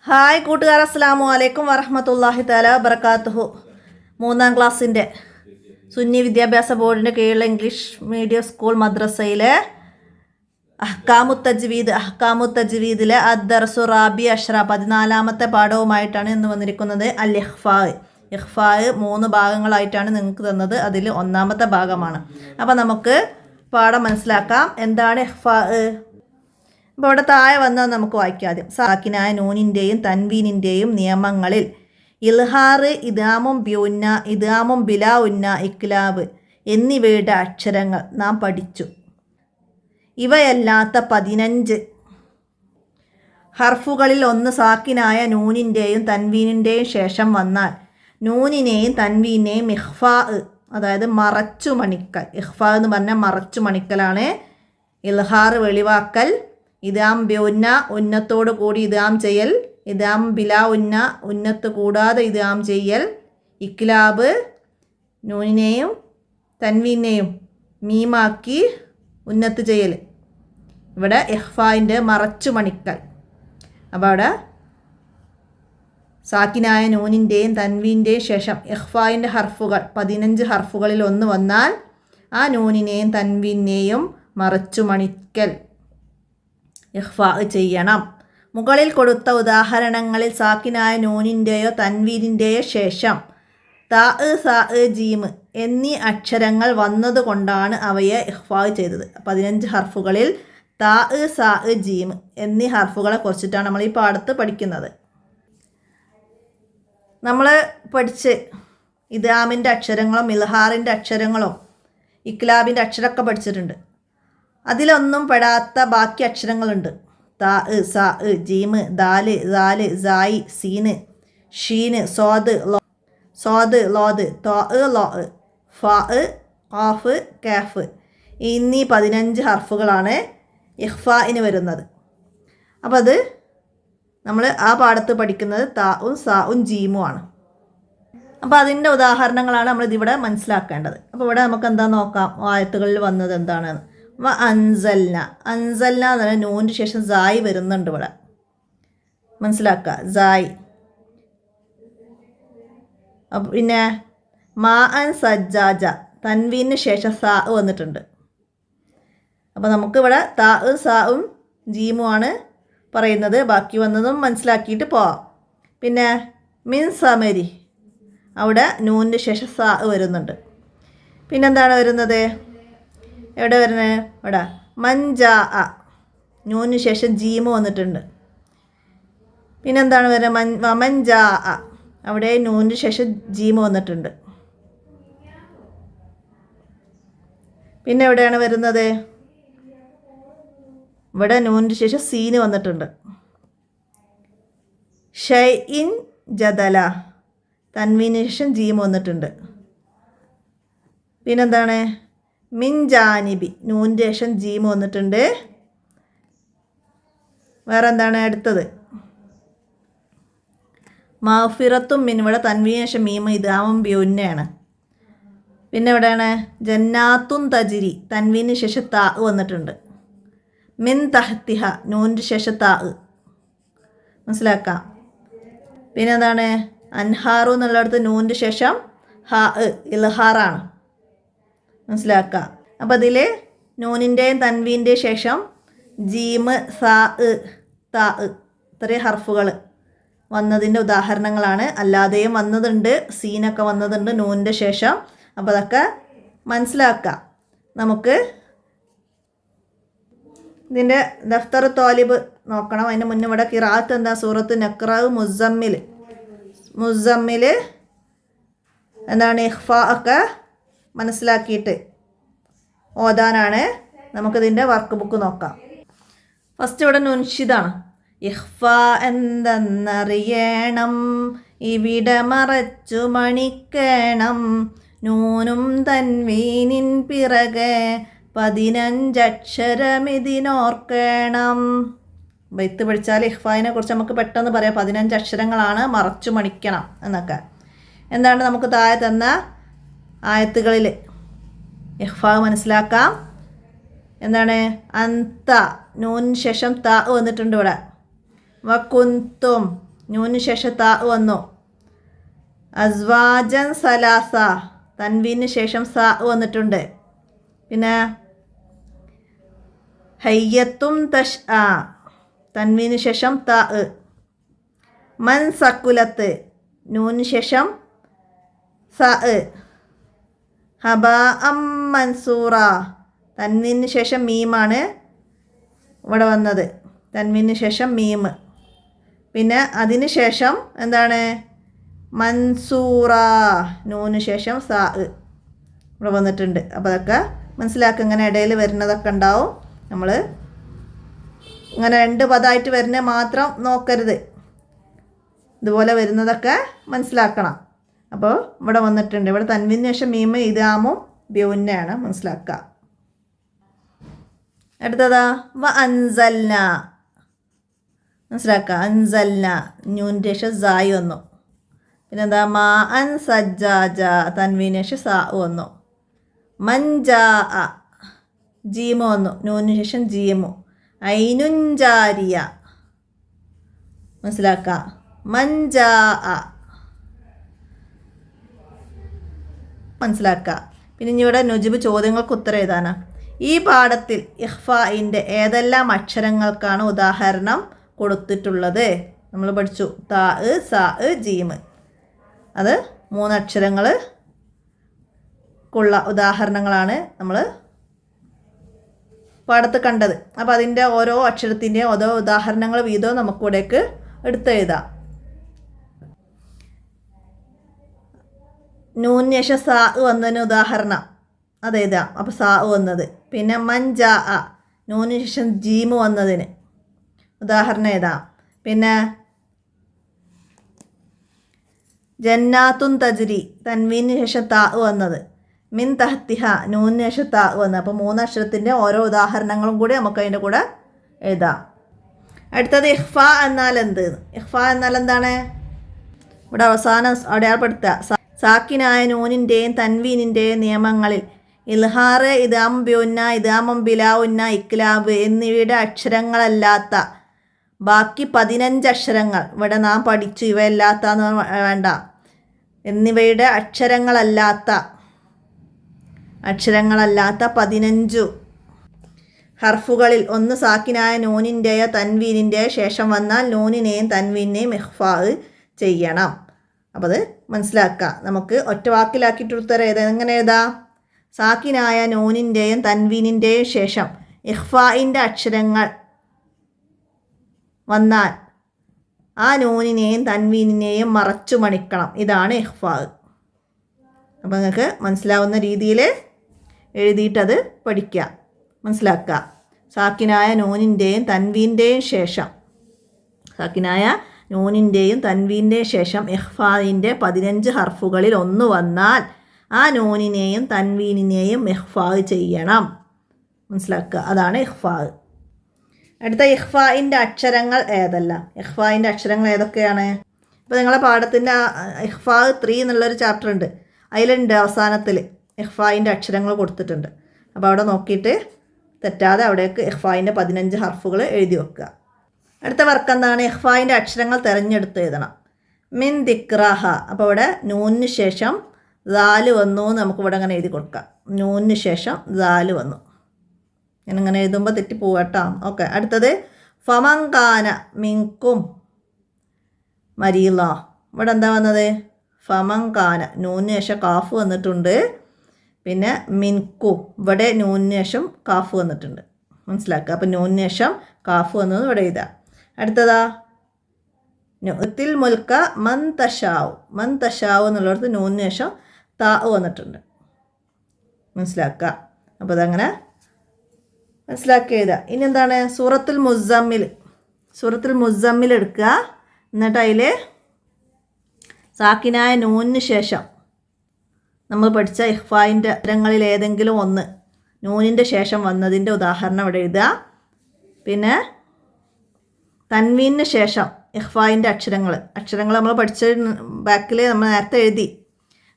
Hi കൂട്ടുകാർ, അസ്സലാമു അലൈക്കും വറഹ്മത്തുള്ളാഹി തആല വബറകാതുഹു. 3ാം ക്ലാസ്സിൻ്റെ സുന്നി വിദ്യാഭ്യാസ ബോർഡിൻ്റെ കീഴിലുള്ള ഇംഗ്ലീഷ് മീഡിയം സ്കൂൾ മദ്രസയിലെ അഹ്കാമു തജ്വീദിലെ അദ്ദർസു റാബി അഷ്റ 14ാമത്തെ പാഠവുമായിട്ടാണ് ഇന്ന് വന്നിരിക്കുന്നത്. അൽ ഇഖ്ഫാ 3 ഭാഗങ്ങളായിട്ടാണ് നിങ്ങൾക്ക് തന്നത്. അതിൽ 1ാമത്തെ ഭാഗമാണ്. അപ്പോൾ നമുക്ക് പാഠം മനസ്സിലാക്കാം. എന്താണ് ഇഖ്ഫാ? അപ്പോൾ ഇവിടെ താഴെ വന്നാൽ നമുക്ക് വായിക്കാം. ആദ്യം സാക്കിനായ നൂനിൻ്റെയും തൻവീനിൻ്റെയും നിയമങ്ങളിൽ ഇൽഹാർ, ഇദ്ഗാമും ബ്യുന്ന, ഇദ്ഗാമും ബിലാ ഉന്ന, ഇഖ്ലാബ് എന്നിവയുടെ അക്ഷരങ്ങൾ നാം പഠിച്ചു. ഇവയല്ലാത്ത 15 ഹർഫുകളിൽ ഒന്ന് സാക്കിനായ നൂനിൻ്റെയും തൻവീനിൻ്റെയും ശേഷം വന്നാൽ നൂനിനെയും തൻവീനെയും ഇഖ്ഫാ, അതായത് മറച്ചു മണിക്കൽ. ഇഖ്ഫാ എന്ന് പറഞ്ഞാൽ മറച്ചു മണിക്കലാണ്. ഇൽഹാർ വെളിവാക്കൽ, ഇദ്ഗാം ബിഉന്ന ഉന്നത്തോട് കൂടി ഇദ്ഗാം ചെയ്യൽ, ഇദ്ഗാം ബിലാ ഉന്ന ഉന്നത്ത് കൂടാതെ ഇദ്ഗാം ചെയ്യൽ, ഇഖ്ലാബ് നൂനിനെയും തൻവീനെയും മീമാക്കി ഉന്നത്ത് ചെയ്യൽ. ഇവിടെ ഇഖ്ഫായിൻ്റെ മറച്ചു മണിക്കൽ. അപ്പോൾ അവിടെ സാക്കിനായ നൂനിൻ്റെയും തൻവീൻ്റെയും ശേഷം ഇഖ്ഫായിൻ്റെ ഹർഫുകൾ 15 ഹർഫുകളിൽ ഒന്ന് വന്നാൽ ആ നൂനിനെയും തൻവീനെയും മറച്ചു മണിക്കൽ ഇഖ്ഫാ ചെയ്യണം. മുകളിൽ കൊടുത്ത ഉദാഹരണങ്ങളിൽ സാക്കിനായ നൂനിൻ്റെയോ തൻവീനിൻ്റെയോ ശേഷം താ, സാ, ജീം എന്നീ അക്ഷരങ്ങൾ വന്നതുകൊണ്ടാണ് അവയെ ഇഖ്ഫാ ചെയ്തത്. 15 ഹർഫുകളിൽ താ, സാ, ജീം എന്നീ ഹർഫുകളെ കുറിച്ചിട്ടാണ് നമ്മൾ ഈ പാഠത്ത് പഠിക്കുന്നത്. നമ്മൾ പഠിച്ച് ഇദ്ഗാമിൻ്റെ അക്ഷരങ്ങളും ഇൽഹാറിൻ്റെ അക്ഷരങ്ങളും ഇഖ്ലാബിൻ്റെ അക്ഷരമൊക്കെ പഠിച്ചിട്ടുണ്ട്. അതിലൊന്നും പെടാത്ത ബാക്കി അക്ഷരങ്ങളുണ്ട്. താ, സാ, ജീമ്, ദാല്, ദാല്, സായി, സീന്, ഷീന്, സ്വാദ്, ലോദ്, തോ, ലോ, ഫാ, ഖാഫ്, കാഫ് എന്നീ 15 ഹർഫുകളാണ് ഇഖ്ഫാഇന് വരുന്നത്. അപ്പോൾ അത് നമ്മൾ ആ പാഠത്ത് പഠിക്കുന്നത് താവും സാവും ജീമുമാണ്. അപ്പോൾ അതിൻ്റെ ഉദാഹരണങ്ങളാണ് നമ്മളിതിവിടെ മനസ്സിലാക്കേണ്ടത്. അപ്പോൾ ഇവിടെ നമുക്ക് എന്താ നോക്കാം, ആയത്തുകളിൽ വന്നത് എന്താണെന്ന്. അൻസൽന എന്ന് പറഞ്ഞാൽ നൂനിന് ശേഷം സായി വരുന്നുണ്ട്. ഇവിടെ മനസ്സിലാക്കുക, സായി. പിന്നെ മാ അൻ സജ്ജാജ തൻവീന് ശേഷം സാ വന്നിട്ടുണ്ട്. അപ്പോൾ നമുക്കിവിടെ താവും സാവും ജീമുമാണ് പറയുന്നത്. ബാക്കി വന്നതും മനസ്സിലാക്കിയിട്ട് പോവാം. പിന്നെ മിൻ സമരി അവിടെ നൂനിന് ശേഷം സാ വരുന്നുണ്ട്. പിന്നെന്താണ് വരുന്നത്? എവിടെ വരുന്നത്? ഇവിടെ മഞ്ചാ നൂനിന് ശേഷം ജീമ് വന്നിട്ടുണ്ട്. പിന്നെന്താണ് വരുന്നത്? മഞ്ചാ അവിടെ നൂനിന് ശേഷം ജീമ് വന്നിട്ടുണ്ട്. പിന്നെ എവിടെയാണ് വരുന്നത്? ഇവിടെ നൂനിന് ശേഷം സീന് വന്നിട്ടുണ്ട്. ഷൈഇൻ ജദല തൻവീന് ശേഷം ജീമ് വന്നിട്ടുണ്ട്. പിന്നെന്താണ്? മിൻ ജാനിബി നൂനിൻ്റെ ശേഷം ജീമ് വന്നിട്ടുണ്ട്. വേറെ എന്താണ് അടുത്തത്? മഗ്ഫിറത്തും മിൻ ഇവിടെ തൻവീന് ശേഷം മീമ് ഇദ്ഗാമും ബ്യുന്നയാണ്. പിന്നെ എവിടെയാണ്? ജന്നാത്തുൻ തജ്രി തൻവീന് ശേഷം താ വന്നിട്ടുണ്ട്. മിൻ തഹ്തിഹ നൂനിൻ്റെ ശേഷം താ മനസ്സിലാക്കാം. പിന്നെ എന്താണ്? അൻഹാറു എന്നുള്ളിടത്ത് നൂനിൻ്റെ ശേഷം ഹാ ഇൽഹാറാണ് മനസ്സിലാക്കുക. അപ്പോൾ അതിൽ നൂനിൻ്റെയും തൻവീൻ്റെയും ശേഷം ജീമ്, സാ, താ ഇത്രയും ഹർഫുകൾ വന്നതിൻ്റെ ഉദാഹരണങ്ങളാണ്. അല്ലാതെയും വന്നതുണ്ട്, സീനൊക്കെ വന്നതുണ്ട് നൂനിൻ്റെ ശേഷം. അപ്പോൾ അതൊക്കെ മനസ്സിലാക്കുക. നമുക്ക് ഇതിൻ്റെ ദഫ്തർ തോലിബ് നോക്കണം. അതിന് മുന്നേ ഇവിടെ ഖിറാഅത്ത് എന്താ? സൂറത്ത് നഖ്റാവ് മുസമ്മിൽ എന്താണ് ഇഖ്ഫാ ഒക്കെ മനസ്സിലാക്കിയിട്ട് ഓതാനാണ്. നമുക്കിതിൻ്റെ വർക്ക് ബുക്ക് നോക്കാം. ഫസ്റ്റ് ഇവിടെ നുൻഷിദാണ്. ഇഖ്ഫാ എന്തെന്നറിയണം, ഇവിടെ മറച്ചു മണിക്കണം, നൂനും തൻവീനിൻ പിറകെ 15 അക്ഷരമിതിനോർക്കണം. ബൈത്ത് പഠിച്ചാൽ ഇഖ്ഫായിനെ കുറിച്ച് നമുക്ക് പെട്ടെന്ന് പറയാം. 15 അക്ഷരങ്ങളാണ് മറച്ചു മണിക്കണം എന്നൊക്കെ. എന്താണ് നമുക്ക് താഴെ തന്ന ആയത്തുകളിൽ ഇഖ്ഫാ മനസ്സിലാക്കാം. എന്താണ്? അന്ത നൂൻ ശേഷം ത വന്നിട്ടുണ്ട് ഇവിടെ. വകുന്തും നൂനിന് ശേഷം താ വന്നു. അസ്വാജൻ സലാസ, തൻവീന് ശേഷം സാ വന്നിട്ടുണ്ട്. പിന്നെ ഹയ്യത്തും തഷ് ആ, തൻവീന് ശേഷം താ. മൻ സക്കുലത്ത്, നൂന് ശേഷം സ. ഹബാ അം മൻസൂറ, തൻവീന് ശേഷം മീമാണ് ഇവിടെ വന്നത്. തൻവീന് ശേഷം മീം. പിന്നെ അതിന് ശേഷം എന്താണ്? മൻസൂറ, നൂന് ശേഷം സാ ഇവിടെ വന്നിട്ടുണ്ട്. അപ്പോൾ അതൊക്കെ മനസ്സിലാക്കുക. ഇങ്ങനെ ഇടയിൽ വരുന്നതൊക്കെ ഉണ്ടാവും. നമ്മൾ ഇങ്ങനെ 2 പദമായിട്ട് വരുന്നത് മാത്രം നോക്കരുത്, ഇതുപോലെ വരുന്നതൊക്കെ മനസ്സിലാക്കണം. അപ്പോൾ ഇവിടെ വന്നിട്ടുണ്ട്. ഇവിടെ തൻവീന് ശേഷം മീം ഇദാമും ബ്യൂന്നാണ്, മനസ്സിലാക്കുക. അടുത്തതാ വ അൻസൽന, മനസ്സിലാക്കുക. അൻസൽന, നൂനിന് ശേഷം സായി വന്നു. പിന്നെന്താ? മാ അൻ സജ്ജാജ, തൻവീന് ശേഷം സാ വന്നു. മഞ്ചാ, ജീമ വന്നു, നൂനിന് ശേഷം ജീമു. ഐനുഞ്ചാരിയ, മനസ്സിലാക്കുക. മഞ്ചാ, മനസ്സിലാക്കുക. പിന്നെ ഇനി ഇവിടെ നുജിബ് ചോദ്യങ്ങൾക്ക് ഉത്തരം എഴുതാനാ. ഈ പാഠത്തിൽ ഇഖ്ഫാഇൻ്റെ ഏതെല്ലാം അക്ഷരങ്ങൾക്കാണ് ഉദാഹരണം കൊടുത്തിട്ടുള്ളത്? നമ്മൾ പഠിച്ചു താ, സാ, ജീം. അത് 3 അക്ഷരങ്ങൾക്കുള്ള ഉദാഹരണങ്ങളാണ് നമ്മൾ പാഠത്ത് കണ്ടത്. അപ്പോൾ അതിൻ്റെ ഓരോ അക്ഷരത്തിൻ്റെയും ഓരോ ഉദാഹരണങ്ങൾ വീതവും നമുക്കിവിടേക്ക് എടുത്തെഴുതാം. നൂനിന് ശേഷം സാ വന്നതിന് ഉദാഹരണം അതെഴുതാം. അപ്പോൾ സാ വന്നത്. പിന്നെ മഞ്ചാ, നൂനിന് ശേഷം ജീമ് വന്നതിന് ഉദാഹരണം എഴുതാം. പിന്നെ ജന്നാത്തുൻ തജ്രി, തൻവീന് ശേഷം താ വന്നത്. മിൻ തഹ്തിഹ, നൂനിന് ശേഷം താ വന്നത്. അപ്പോൾ 3 അക്ഷരത്തിൻ്റെ ഓരോ ഉദാഹരണങ്ങളും കൂടി നമുക്ക് അതിൻ്റെ കൂടെ എഴുതാം. അടുത്തത് ഇഖ്ഫ എന്നാൽ എന്ത്? ഇഖ്ഫ എന്നാൽ എന്താണ്? ഇവിടെ അവസാനം അടയാളപ്പെടുത്തുക. സാക്കിനായ നൂനിൻ്റെയും തൻവീനിൻ്റെയും നിയമങ്ങളിൽ ഇൽഹാർ, ഇദാം ബ്യൂന്ന, ഇദാമം ബിലാവുന്ന, ഇക്ലാബ് എന്നിവയുടെ അക്ഷരങ്ങളല്ലാത്ത ബാക്കി 15 അക്ഷരങ്ങൾ ഇവിടെ നാം പഠിച്ചു. ഇവയല്ലാത്തന്ന് വേണ്ട, എന്നിവയുടെ അക്ഷരങ്ങളല്ലാത്ത 15 ഹർഫുകളിൽ ഒന്ന് സാക്കിനായ നൂനിൻ്റെയോ തൻവീനിൻ്റെയോ ശേഷം വന്നാൽ നൂനിനെയും തൻവീനെയും ഇഖ്ഫാ ചെയ്യണം. അപ്പോൾ അത് മനസ്സിലാക്കുക. നമുക്ക് ഒറ്റ വാക്കിലാക്കിയിട്ട് ഉത്തരം എങ്ങനെ എഴുതാം? സാക്കിനായ നൂനിൻ്റെയും തൻവീനിൻ്റെയും ശേഷം ഇഖ്ഫാഇൻ്റെ അക്ഷരങ്ങൾ വന്നാൽ ആ നൂനിനെയും തൻവീനിനെയും മറച്ചു മണിക്കണം. ഇതാണ് ഇഖ്ഫാ. അപ്പോൾ നിങ്ങൾക്ക് മനസ്സിലാവുന്ന രീതിയിൽ എഴുതിയിട്ടത് പഠിക്കുക, മനസ്സിലാക്കുക. സാക്കിനായ നൂനിൻ്റെയും തൻവീൻ്റെയും ശേഷം, സാക്കിനായ നൂനിൻ്റെയും തൻവീൻ്റെയും ശേഷം ഇഖ്ഫാഇൻ്റെ 15 ഹർഫുകളിൽ ഒന്ന് വന്നാൽ ആ നൂനിനെയും തൻവീനിനെയും ഇഖ്ഫാ ചെയ്യണം, മനസ്സിലാക്കുക. അതാണ് ഇഖ്ഫാ. അടുത്ത ഇഖ്ഫാഇൻ്റെ അക്ഷരങ്ങൾ ഏതെല്ലാം? ഇഖ്ഫാഇൻ്റെ അക്ഷരങ്ങൾ ഏതൊക്കെയാണ്? ഇപ്പോൾ നിങ്ങളെ പാഠത്തിൻ്റെ ഇഖ്ഫാ 3 എന്നുള്ളൊരു ചാപ്റ്റർ ഉണ്ട്. അതിലുണ്ട് അവസാനത്തിൽ ഇഖ്ഫാഇൻ്റെ അക്ഷരങ്ങൾ കൊടുത്തിട്ടുണ്ട്. അപ്പോൾ അവിടെ നോക്കിയിട്ട് തെറ്റാതെ അവിടേക്ക് ഇഖ്ഫാഇൻ്റെ 15 ഹർഫുകൾ എഴുതി വെക്കുക. അടുത്ത വർക്ക് എന്താണ്? ഇഖ്ഫാഇൻ്റെ അക്ഷരങ്ങൾ തിരഞ്ഞെടുത്ത് എഴുതണം. മിൻ ദിക്റാഹ, അപ്പോൾ ഇവിടെ നൂനിന് ശേഷം ദാല് വന്നു എന്ന് നമുക്കിവിടെ അങ്ങനെ എഴുതി കൊടുക്കാം. നൂനിന് ശേഷം ദാല് വന്നു. ഞാനിങ്ങനെ എഴുതുമ്പോൾ തെറ്റിപ്പോവുക കേട്ടോ. ഓക്കെ. അടുത്തത് ഫമങ്കാന മിൻകും മരീല, ഇവിടെ എന്താ വന്നത്? ഫമങ്കാന, നൂനിന് ശേഷം കാഫ് വന്നിട്ടുണ്ട്. പിന്നെ മിൻകു, ഇവിടെ നൂനിന് ശേഷം കാഫ് വന്നിട്ടുണ്ട്, മനസ്സിലാക്കുക. അപ്പോൾ നൂനിന് ശേഷം കാഫ് വന്നത് ഇവിടെ എഴുതാം. അടുത്തതാ നുത്തിൽ മുൽക്ക മൻ തഷാവ്, മൻ തഷാവ് എന്നുള്ളിടത്ത് നൂനിന് ശേഷം താ വന്നിട്ടുണ്ട്, മനസ്സിലാക്കുക. അപ്പോൾ അതങ്ങനെ മനസ്സിലാക്കി എഴുതുക. ഇനി എന്താണ്? സൂറത്തുൽ മുസമ്മിൽ, സൂറത്തുൽ മുസമ്മിൽ എടുക്കുക. എന്നിട്ട് അതിൽ സാക്കിനായ നൂനിന് ശേഷം നമ്മൾ പഠിച്ച ഇഖ്ഫാഇൻ്റെ അക്ഷരങ്ങളിൽ ഏതെങ്കിലും ഒന്ന് നൂനിൻ്റെ ശേഷം വന്നതിൻ്റെ ഉദാഹരണം ഇവിടെ എഴുതുക. പിന്നെ തൻവീനിന് ശേഷം ഇഖ്ഫാഇൻ്റെ അക്ഷരങ്ങൾ നമ്മൾ പഠിച്ച ബാക്കിൽ നമ്മൾ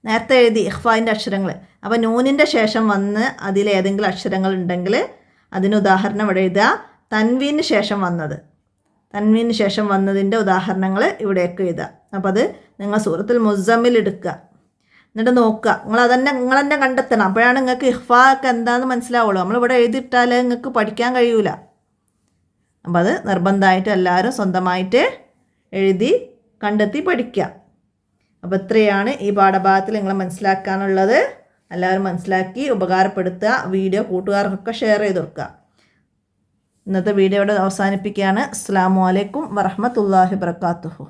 നേരത്തെ എഴുതി ഇഖ്ഫാഇൻ്റെ അക്ഷരങ്ങൾ. അപ്പോൾ നൂനിൻ്റെ ശേഷം വന്ന് അതിലേതെങ്കിലും അക്ഷരങ്ങൾ ഉണ്ടെങ്കിൽ അതിന് ഉദാഹരണം ഇവിടെ എഴുതുക. തൻവീന് ശേഷം വന്നത് തൻവീന് ശേഷം വന്നതിൻ്റെ ഉദാഹരണങ്ങൾ ഇവിടെയൊക്കെ എഴുതുക. അപ്പോൾ അത് നിങ്ങൾ സൂറത്തുൽ മുസമ്മിൽ എടുക്കുക, എന്നിട്ട് നോക്കുക. നിങ്ങൾ തന്നെ കണ്ടെത്തണം. അപ്പോഴാണ് നിങ്ങൾക്ക് ഇഖ്ഫാ ഒക്കെ എന്താണെന്ന് മനസ്സിലാവുള്ളൂ. നമ്മളിവിടെ എഴുതിയിട്ടാൽ നിങ്ങൾക്ക് പഠിക്കാൻ കഴിയൂല. അപ്പോൾ അത് നിർബന്ധമായിട്ട് എല്ലാവരും സ്വന്തമായിട്ട് എഴുതി കണ്ടെത്തി പഠിക്കുക. അപ്പോൾ ഇത്രയാണ് ഈ പാഠഭാഗത്തിൽ നിങ്ങൾ മനസ്സിലാക്കാനുള്ളത്. എല്ലാവരും മനസ്സിലാക്കി ഉപകാരപ്പെടുത്തുക. വീഡിയോ കൂട്ടുകാർക്കൊക്കെ ഷെയർ ചെയ്ത് കൊടുക്കുക. ഇന്നത്തെ വീഡിയോ ഇവിടെ അവസാനിപ്പിക്കുകയാണ്. അസ്സലാമു അലൈക്കും വറഹ്മത്തുള്ളാഹി വബറകാതുഹു.